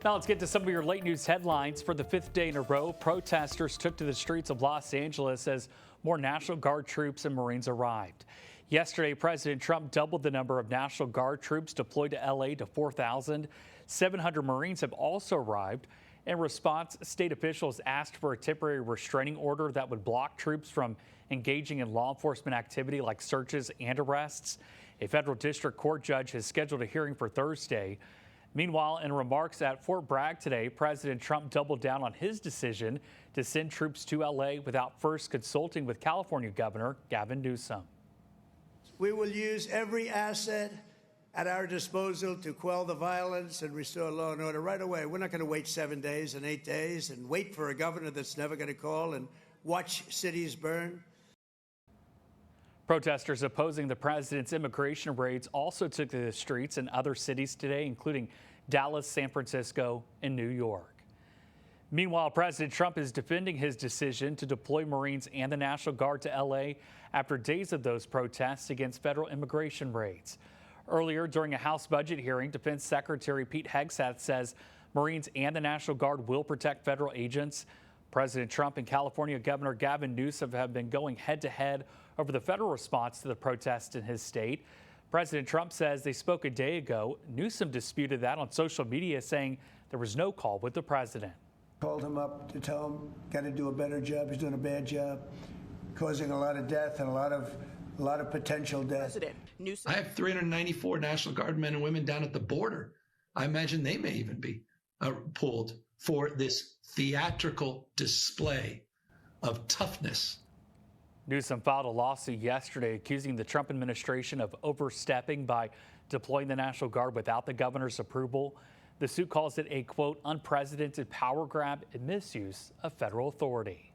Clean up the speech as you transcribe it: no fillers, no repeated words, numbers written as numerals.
Now let's get to some of your late news headlines. For the fifth day in a row, protesters took to the streets of Los Angeles as more National Guard troops and Marines arrived. Yesterday, President Trump doubled the number of National Guard troops deployed to L.A. to 4,000. 700 Marines have also arrived. In response, state officials asked for a temporary restraining order that would block troops from engaging in law enforcement activity like searches and arrests. A federal district court judge has scheduled a hearing for Thursday. Meanwhile, in remarks at Fort Bragg today, President Trump doubled down on his decision to send troops to L.A. without first consulting with California Governor Gavin Newsom. We will use every asset at our disposal to quell the violence and restore law and order right away. We're not going to wait 7 days and 8 days and wait for a governor that's never going to call and watch cities burn. Protesters opposing the president's immigration raids also took to the streets in other cities today, including Dallas, San Francisco, and New York. Meanwhile, President Trump is defending his decision to deploy Marines and the National Guard to L.A. after days of those protests against federal immigration raids. Earlier, during a House budget hearing, Defense Secretary Pete Hegseth says Marines and the National Guard will protect federal agents. President Trump and California Governor Gavin Newsom have been going head-to-head over the federal response to the protests in his state. President Trump says they spoke a day ago. Newsom disputed that on social media, saying there was no call with the president. Called him up to tell him, got to do a better job. He's doing a bad job, causing a lot of death and a lot of potential death. I have 394 National Guard men and women down at the border. I imagine they may even be pulled for this theatrical display of toughness. Newsom filed a lawsuit yesterday accusing the Trump administration of overstepping by deploying the National Guard without the governor's approval. The suit calls it a, quote, unprecedented power grab and misuse of federal authority.